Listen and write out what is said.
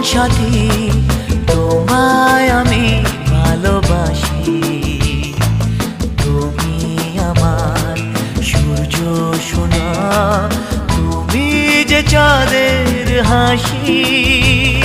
সাথী, তোমায় আমি ভালোবাসি। তুমি আমার সূর্য সোনা, তুমি যে চাঁদের হাসি।